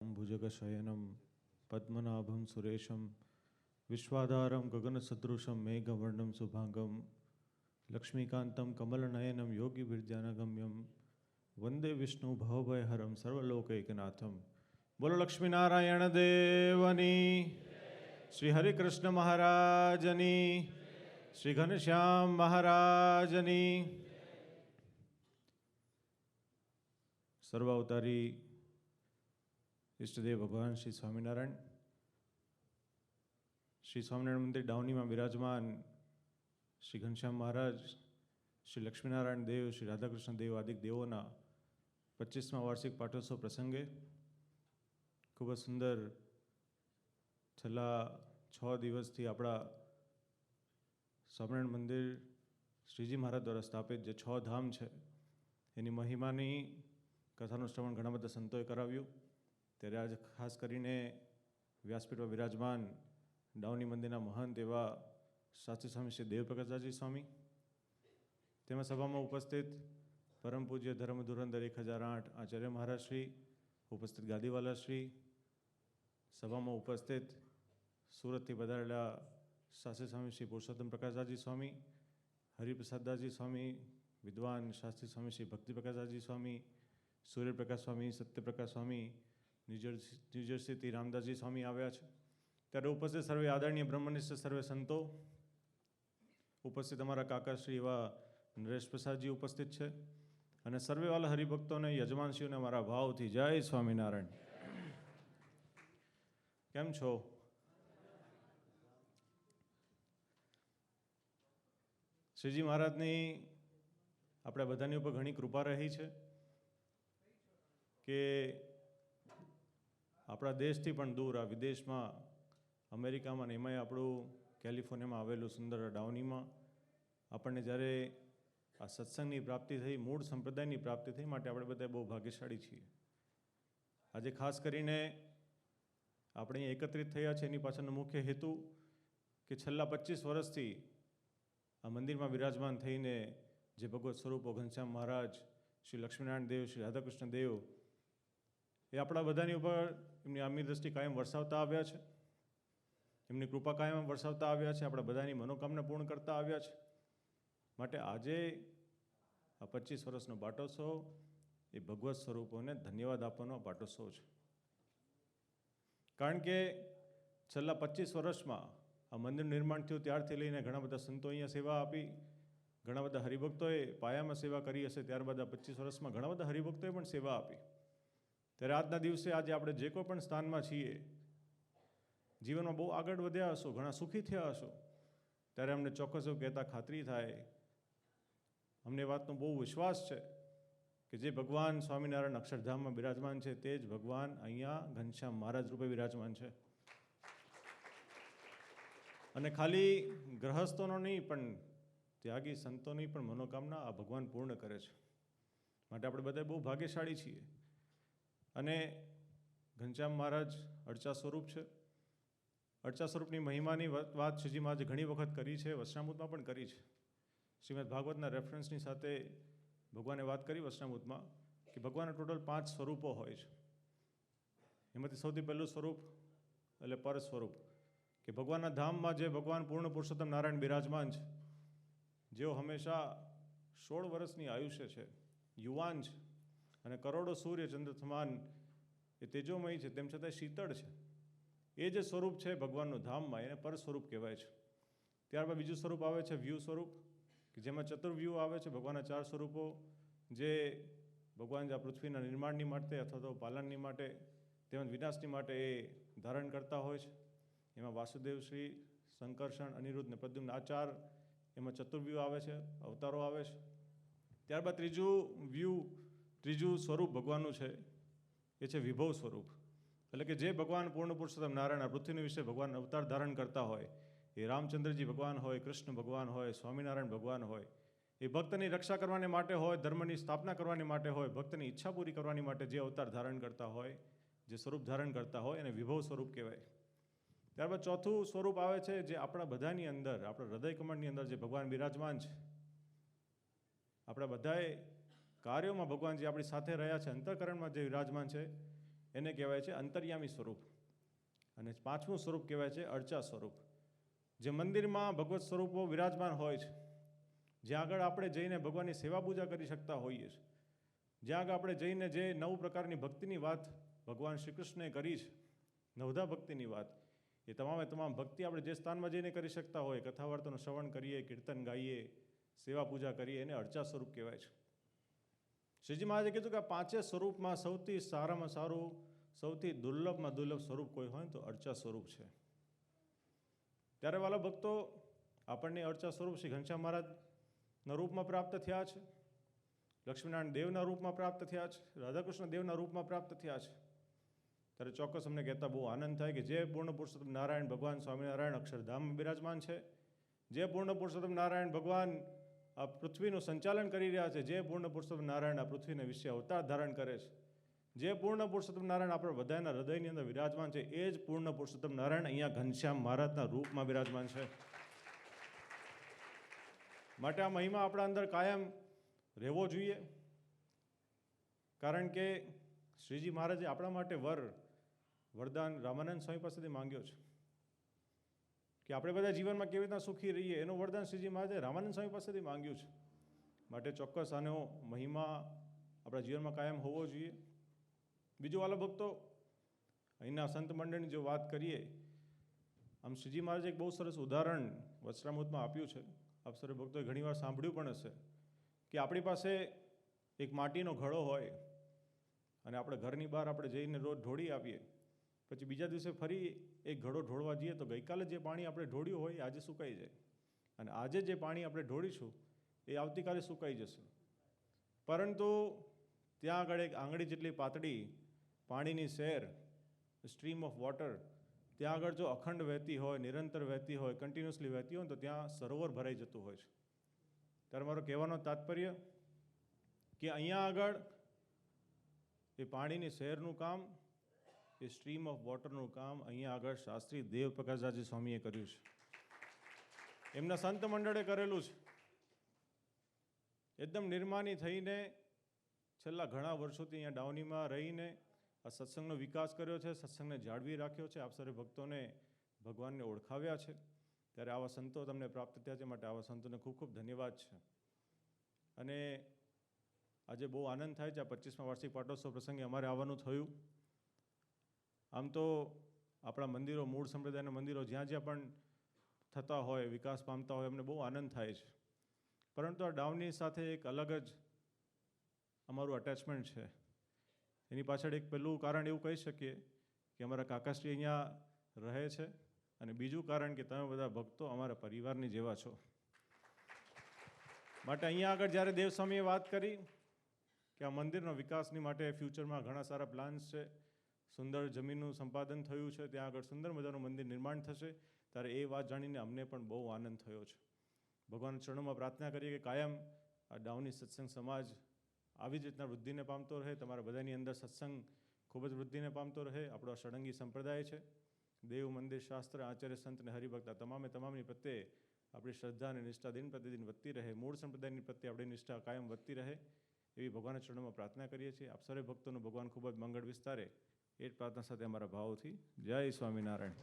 भुजगशयनं पद्मनाभं सुरेशं विश्वाधारं गगनसदृशं मेघवर्णं शुभांगं लक्ष्मीकान्तं कमलनयनं योगिभिर्ध्यानगम्यं वंदे विष्णु भवभयहरं सर्वलोकैकनाथं। बोलो लक्ष्मीनारायण देवनी, श्री हरिकृष्ण महाराजनी, श्री घनश्याम महाराजनी। सर्वावतारी इष्टदेव भगवान श्री स्वामीनारायण, श्री स्वामीनारायण मंदिर डावनी में विराजमान श्री घनश्याम महाराज, श्री लक्ष्मीनारायण देव, श्री राधाकृष्ण देव आदि देवोना 25मा वार्षिक पाठोत्सव प्रसंगे खूब सुंदर छेल्ला 6 દિવસથી આપણા स्वामीनारायण मंदिर श्रीजी महाराज द्वारा स्थापित जे 6 धाम है एनी महिमानी कथाનું શ્રવણ ઘણા બધા સંતોએ કરાવ્યું। ત્યારે आज खास કરીને વ્યાસપીઠ પર વિરાજમાન डावनी મંદિરના महंत एवं शास्त्री स्वामी श्री देवप्रकाशदासजी स्वामी, તેમાં સભામાં ઉપસ્થિત परम पूज्य धर्म धुरंधर 1008 आचार्य महाराज श्री, उपस्थित गादीवाला श्री, सभाમાં उपस्थित सूरत पधारेला शास्त्री स्वामी श्री पुरुषोत्तम प्रकाशदासजी स्वामी, हरिप्रसाददासजी स्वामी, विद्वान शास्त्री स्वामी श्री भक्ति प्रकाशदासजी स्वामी, सूर्य प्रकाश स्वामी, सत्यप्रकाश स्वामी, न्यूजर्सी रामदासजी स्वामी आव्या छे। त्यारे उपस्थित सर्वे आदरणीय ब्रह्मनिष्ठ सर्वे संतो, उपस्थित अमारा काकाश्री एवा नरेश प्रसादजी उपस्थित है और सर्वे वाला हरिभक्तों ने यजमानश्रीओने अमारा भावथी जय स्वामीनारायण। केम छो? श्रीजी महाराजनी आपणे बधानी उपर घणी कृपा रही है कि अपना देश थी पण दूर आ विदेश में अमेरिका में एमांय आपणुं कैलिफोर्निया में आवेलुं सुंदर डावनी में आपणे ज्यारे आ सत्संगनी प्राप्ति थई, मूळ संप्रदायनी प्राप्ति थई, माटे आपणे बधा बहु भाग्यशाળી छीए। आज खास करीने आपणे एकत्रित थया छे एनी पाछळनो मुख्य हेतु कि छेल्ला 25 वर्षथी आ मंदिर में विराजमान थईने जे भगवत स्वरूपो घनश्याम महाराज, श्री लक्ष्मीनारायण देव, श्री राधाकृष्ण देव ए आपણા બધાની ઉપર એમની આમી દ્રષ્ટિ કાયમ વરસાવતા આવ્યા છે, એમની કૃપા કાયમ વરસાવતા આવ્યા છે, આપણા બધાની મનોકામના પૂર્ણ કરતા આવ્યા છે। માટે આજે આ 25 વર્ષનો પાટોત્સવ એ ભગવત સ્વરૂપોને ધન્યવાદ આપવાનો પાટોત્સવ છે। કારણ કે છેલ્લા 25 વર્ષમાં આ મંદિરનું નિર્માણ થયું ત્યારથી લઈને ઘણા બધા સંતો અહીંયા સેવા આપી, ઘણા બધા હરિભક્તોએ પાયામાં સેવા કરી હશે, ત્યારબાદ આ 25 વર્ષમાં ઘણા બધા હરિભક્તોએ પણ સેવા આપી। ત્યારે આજના દિવસે આજે આપણે જે કોઈ પણ સ્થાનમાં છીએ, જીવનમાં બહુ આગળ વધ્યા હશો, ઘણા સુખી થયા હશો, ત્યારે અમને ચોક્કસ એવું કહેતા ખાતરી થાય, અમને વાતનો બહુ વિશ્વાસ છે કે જે ભગવાન સ્વામિનારાયણ અક્ષરધામમાં બિરાજમાન છે તે જ ભગવાન અહીંયા ઘનશ્યામ મહારાજ રૂપે બિરાજમાન છે। અને ખાલી ગ્રહસ્થોનો નહીં પણ ત્યાગી સંતોની પણ મનોકામના આ ભગવાન પૂર્ણ કરે છે। માટે આપણે બધા બહુ ભાગ્યશાળી છીએ। અને ઘનશ્યામ મહારાજ અર્ચા સ્વરૂપ છે। અર્ચા સ્વરૂપની મહિમાની વાત શ્રીજી મહારાજે ઘણી વખત કરી છે, વચનામૃતમાં પણ કરી છે। શ્રીમદ ભાગવતના રેફરન્સની સાથે ભગવાને વાત કરી વચનામૃતમાં કે ભગવાનના ટોટલ 5 સ્વરૂપો હોય છે। એમાંથી સૌથી પહેલું સ્વરૂપ એટલે પર સ્વરૂપ, કે ભગવાનના ધામમાં જે ભગવાન પૂર્ણ પુરુષોત્તમ નારાયણ બિરાજમાન છે, જેઓ હંમેશા 16 વર્ષની આયુષ્ય છે, યુવાન છે અને કરોડો સૂર્ય ચંદ્ર સમાન એ તેજોમય છે, તેમ છતાં શીતળ છે, એ જે સ્વરૂપ છે ભગવાનનું ધામમાં એને પર સ્વરૂપ કહેવાય છે। ત્યારબાદ બીજું સ્વરૂપ આવે છે વ્યૂ સ્વરૂપ, કે જેમાં ચતુર્વ્યૂહ આવે છે, ભગવાનના 4 સ્વરૂપો જે ભગવાન આ પૃથ્વીના નિર્માણની માટે અથવા તો પાલનની માટે તેમજ વિનાશની માટે એ ધારણ કરતા હોય છે। એમાં વાસુદેવ શ્રી, સંકર્ષણ, અનિરુદ્ધ ને પ્રદ્યુમ્ન આ 4 એમાં ચતુર્વ્યૂહ આવે છે, અવતારો આવે છે। ત્યારબાદ ત્રીજું સ્વરૂપ ભગવાનનું છે એ છે વિભવ સ્વરૂપ, એટલે કે જે ભગવાન પૂર્ણ પુરુષોત્તમ નારાયણ આ પૃથ્વીની વિશે ભગવાન અવતાર ધારણ કરતા હોય, એ રામચંદ્રજી ભગવાન હોય, કૃષ્ણ ભગવાન હોય, સ્વામિનારાયણ ભગવાન હોય, એ ભક્તની રક્ષા કરવાને માટે હોય, ધર્મની સ્થાપના કરવાની માટે હોય, ભક્તની ઈચ્છા પૂરી કરવાની માટે જે અવતાર ધારણ કરતા હોય, જે સ્વરૂપ ધારણ કરતા હોય એને વિભવ સ્વરૂપ કહેવાય। ત્યારબાદ ચોથું સ્વરૂપ આવે છે જે આપણા બધાની અંદર, આપણા હૃદય કમળની અંદર જે ભગવાન બિરાજમાન છે, આપણા બધાએ કાર્યોમાં ભગવાન જે આપણી સાથે રહ્યા છે, અંતઃકરણમાં જે વિરાજમાન છે, એને કહેવાય છે અંતર્યામી સ્વરૂપ. અને પાંચમું સ્વરૂપ કહેવાય છે અર્ચા સ્વરૂપ. જે મંદિરમાં ભગવત સ્વરૂપો વિરાજમાન હોય છે, જ્યાં આગળ આપણે જઈને ભગવાનની સેવા પૂજા કરી શકતા હોઈએ છીએ, જ્યાં આગળ આપણે જઈને જે 9 પ્રકારની ભક્તિની વાત ભગવાન શ્રી કૃષ્ણએ કરી છે, નવધા ભક્તિની વાત, એ તમામે તમામ ભક્તિ આપણે જે સ્થાનમાં જઈને કરી શકતા હોય, કથા વાર્તાનું શ્રવણ કરીએ, કીર્તન ગાઈએ, સેવા પૂજા કરીએ, એને અર્ચા સ્વરૂપ કહેવાય છે. શ્રીજી મહારાજે કીધું કે આ પાંચે સ્વરૂપમાં સૌથી સારામાં સારું, સૌથી દુર્લભમાં દુર્લભ સ્વરૂપ કોઈ હોય તો અર્ચા સ્વરૂપ છે. ત્યારે વાલા ભક્તો, આપણને અર્ચા સ્વરૂપ શ્રી ઘનશ્યામ મહારાજના રૂપમાં પ્રાપ્ત થયા છે, લક્ષ્મીનારાયણ દેવના રૂપમાં પ્રાપ્ત થયા છે, રાધાકૃષ્ણ દેવના રૂપમાં પ્રાપ્ત થયા છે. ત્યારે ચોક્કસ અમને કહેતા બહુ આનંદ થાય કે જે પૂર્ણ પુરુષોત્તમ નારાયણ ભગવાન સ્વામિનારાયણ અક્ષરધામમાં બિરાજમાન છે, જે પૂર્ણ પુરુષોત્તમ નારાયણ ભગવાન આ પૃથ્વીનું સંચાલન કરી રહ્યા છે, જે પૂર્ણ પુરુષોત્તમ નારાયણ આ પૃથ્વીને વિશે અવતાર ધારણ કરે છે, જે પૂર્ણ પુરુષોત્તમ નારાયણ આપણા બધાના હૃદયની અંદર વિરાજમાન છે, એ જ પૂર્ણ પુરુષોત્તમ નારાયણ અહીંયા ઘનશ્યામ મહારાજના રૂપમાં બિરાજમાન છે. માટે આ મહિમા આપણા અંદર કાયમ રહેવો જોઈએ. કારણ કે શ્રીજી મહારાજે આપણા માટે વરદાન રામાનંદ સ્વામી પાસેથી માંગ્યો છે કે આપણે બધા જીવનમાં કેવી રીતના સુખી રહીએ, એનું વરદાન શ્રીજી મહારાજે રામાનંદ સ્વામી પાસેથી માંગ્યું છે. માટે ચોક્કસ આનો મહિમા આપણા જીવનમાં કાયમ હોવો જોઈએ. બીજું વાલા ભક્તો, અહીંના સંત મંડળની જો વાત કરીએ, આમ શ્રીજી મહારાજે એક બહુ સરસ ઉદાહરણ વચનામૃતમાં આપ્યું છે. આપ સર્વે ભક્તોએ ઘણીવાર સાંભળ્યું પણ હશે કે આપણી પાસે એક માટીનો ઘડો હોય અને આપણે ઘરની બહાર આપણે જઈને રોજ ઢોળી આવીએ, પછી બીજા દિવસે ફરી એક ઘડો ઢોળવા જઈએ તો ગઈકાલે જે પાણી આપણે ઢોળ્યું હોય એ આજે સુકાઈ જાય, અને આજે જે પાણી આપણે ઢોળીશું એ આવતીકાલે સુકાઈ જશે. પરંતુ ત્યાં આગળ એક આંગળી જેટલી પાતળી પાણીની સેર, સ્ટ્રીમ ઓફ વોટર, ત્યાં આગળ જો અખંડ વહેતી હોય, નિરંતર વહેતી હોય, કન્ટિન્યુઅસલી વહેતી હોય તો ત્યાં સરોવર ભરાઈ જતું હોય છે. ત્યારે મારો કહેવાનો તાત્પર્ય કે અહીંયા આગળ એ પાણીની શહેરનું કામ, એ સ્ટ્રીમ ઓફ વોટરનું કામ અહીંયા આગળ શાસ્ત્રી દેવ પ્રકાશદાસજી સ્વામીએ કર્યું છે, એમના સંત મંડળે કરેલું છે. એકદમ નિર્માની થઈને છેલ્લા ઘણા વર્ષોથી અહીંયા ડાઉનીમાં રહીને આ સત્સંગનો વિકાસ કર્યો છે, સત્સંગને જાળવી રાખ્યો છે, આપ સર્વે ભક્તોને ભગવાનને ઓળખાવ્યા છે. ત્યારે આવા સંતો તમને પ્રાપ્ત થયા છે, માટે આવા સંતોને ખૂબ ખૂબ ધન્યવાદ છે. અને આજે બહુ આનંદ થાય છે, આ 25મા વાર્ષિક પાટોત્સવ પ્રસંગે અમારે આવવાનું થયું. આમ તો આપણા મંદિરો, મૂળ સંપ્રદાયના મંદિરો જ્યાં જ્યાં પણ થતા હોય, વિકાસ પામતા હોય, અમને બહુ આનંદ થાય છે. પરંતુ આ ડાઉનની સાથે એક અલગ જ અમારું અટેચમેન્ટ છે. એની પાછળ એક પહેલું કારણ એવું કહી શકીએ કે અમારા કાકાશ્રી અહીંયા રહે છે, અને બીજું કારણ કે તમે બધા ભક્તો અમારા પરિવારની જેવા છો. માટે અહીંયા આગળ જ્યારે દેવસ્વામીએ વાત કરી કે આ મંદિરના વિકાસની માટે ફ્યુચરમાં ઘણા સારા પ્લાન્સ છે, સુંદર જમીનનું સંપાદન થયું છે, ત્યાં આગળ સુંદર મજાનું મંદિર નિર્માણ થશે, ત્યારે એ વાત જાણીને અમને પણ બહુ આનંદ થયો છે. ભગવાનના ચરણોમાં પ્રાર્થના કરીએ કે કાયમ આ ડાઉની સત્સંગ સમાજ આવી જ રીતના વૃદ્ધિને પામતો રહે, તમારા બધાની અંદર સત્સંગ ખૂબ જ વૃદ્ધિને પામતો રહે. આપણો આ ષડંગી સંપ્રદાય છે, દેવ, મંદિર, શાસ્ત્ર, આચાર્ય, સંત અને હરિભક્ત તમામની પ્રત્યે આપણી શ્રદ્ધા અને નિષ્ઠા દિન પ્રતિદિન વધતી રહે, મૂળ સંપ્રદાયની પ્રત્યે આપણી નિષ્ઠા કાયમ વધતી રહે, એવી ભગવાનના ચરણોમાં પ્રાર્થના કરીએ છીએ. આપ સર્વે ભક્તોનું ભગવાન ખૂબ જ મંગળ વિસ્તારે, એ જ પ્રાર્થના સાથે અમારા ભાવથી જય સ્વામિનારાયણ.